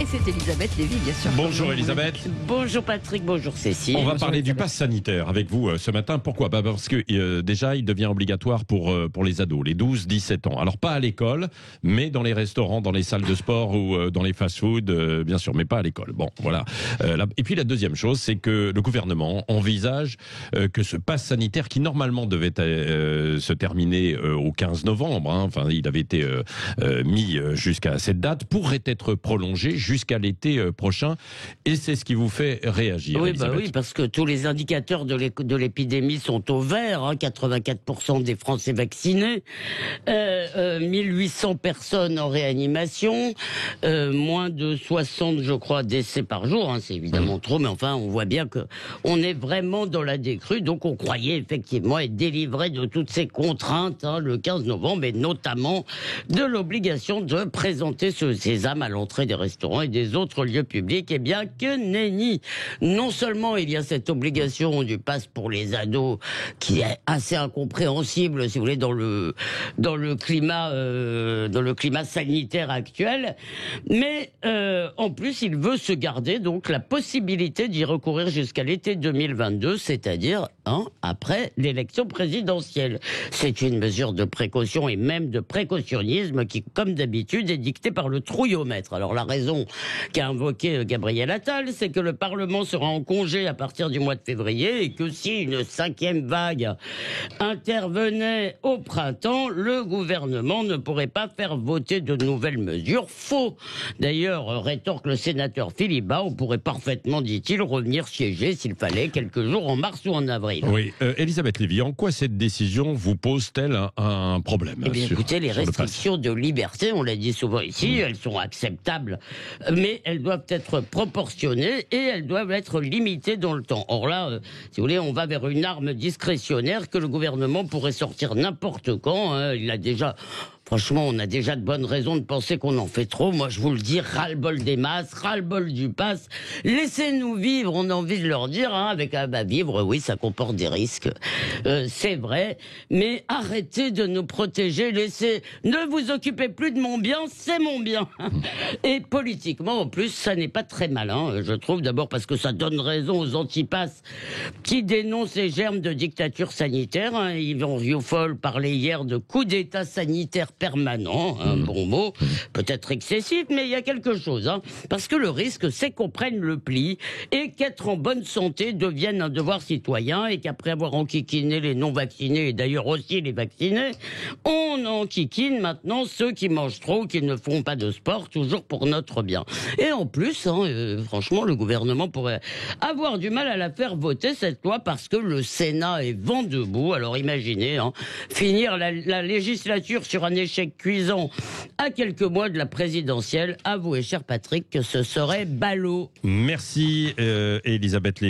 c'est Elisabeth Lévy, bien sûr. Bonjour Elisabeth. Bonjour Patrick, bonjour Cécile. On va Bonjour parler du Elisabeth. pass sanitaire avec vous ce matin. Pourquoi ? Parce que déjà, il devient obligatoire pour les ados, les 12-17 ans. Alors pas à l'école, mais dans les restaurants, dans les salles de sport ou dans les fast-food, bien sûr, mais pas à l'école. Bon, voilà. Et puis la deuxième chose, c'est que le gouvernement envisage que ce pass sanitaire, qui normalement devait se terminer au 15 novembre, enfin il avait été mis jusqu'à cette date, pourrait être prolongé jusqu'à l'été prochain. Et c'est ce qui vous fait réagir. Oui, Elisabeth. oui, parce que tous les indicateurs de l'épidémie sont au vert. 84% des Français vaccinés, 1800 personnes en réanimation, moins de 60, je crois, décès par jour. C'est évidemment trop, mais enfin, on voit bien que on est vraiment dans la décrue. Donc, on croyait effectivement être délivré de toutes ces contraintes le 15 novembre, et notamment de l'obligation de présenter ce sésame à l'entrée des restaurants et des autres lieux publics. Eh bien, que nenni. Non seulement il y a cette obligation du pass pour les ados qui est assez incompréhensible, si vous voulez, dans le climat sanitaire actuel, mais en plus il veut se garder donc la possibilité d'y recourir jusqu'à l'été 2022, c'est-à-dire après l'élection présidentielle. C'est une mesure de précaution et même de précautionnisme qui, comme d'habitude, est dictée par le trouillomètre. Alors la raison qu'a invoqué Gabriel Attal, c'est que le Parlement sera en congé à partir du mois de février et que si une 5e vague intervenait au printemps, le gouvernement ne pourrait pas faire voter de nouvelles mesures. Faux. D'ailleurs, rétorque le sénateur Philippe Bas, on pourrait parfaitement, dit-il, revenir siéger s'il fallait quelques jours en mars ou en avril. Oui, Elisabeth Lévy, en quoi cette décision vous pose-t-elle un problème ? Eh bien, écoutez, les restrictions de liberté, on l'a dit souvent ici, elles sont acceptables, mais elles doivent être proportionnées et elles doivent être limitées dans le temps. Or là, si vous voulez, on va vers une arme discrétionnaire que le gouvernement pourrait sortir n'importe quand. Il a déjà... Franchement, on a déjà de bonnes raisons de penser qu'on en fait trop. Moi, je vous le dis, ras-le-bol des masses, ras-le-bol du pass. Laissez-nous vivre, on a envie de leur dire, avec vivre, oui, ça comporte des risques. C'est vrai, mais arrêtez de nous protéger, ne vous occupez plus de mon bien, c'est mon bien. Et politiquement, en plus, ça n'est pas très malin, je trouve, d'abord parce que ça donne raison aux antipasses qui dénoncent les germes de dictature sanitaire. Yvan Rioufol parlait hier de coup d'état sanitaire permanent, un bon mot, peut-être excessif, mais il y a quelque chose. Parce que le risque, c'est qu'on prenne le pli et qu'être en bonne santé devienne un devoir citoyen et qu'après avoir enquiquiné les non-vaccinés et d'ailleurs aussi les vaccinés, on enquiquine maintenant ceux qui mangent trop, qui ne font pas de sport, toujours pour notre bien. Et en plus, franchement, le gouvernement pourrait avoir du mal à la faire voter, cette loi, parce que le Sénat est vent debout. Alors imaginez, finir la législature sur un échec cuisant à quelques mois de la présidentielle. Avouez, cher Patrick, que ce serait ballot. Merci Elisabeth Lévy.